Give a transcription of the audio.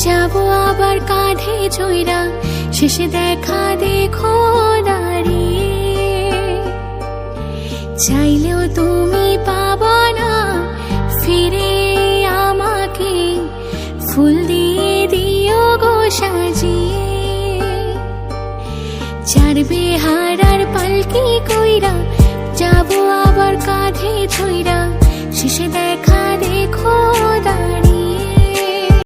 যাবো আবার কাঁধে ছইরা, শেষে দেখা দেখো দাঁড়িয়ে। চাইলেও তুমি পাবা না ফিরে আমাকে, ফুল দিয়ে দিও গো সাজিয়ে। চারবে হারার পালকি কইরা, যাবো আবার কাঁধে ছইরা, শেষে দেখা দেখো দাঁড়িয়ে।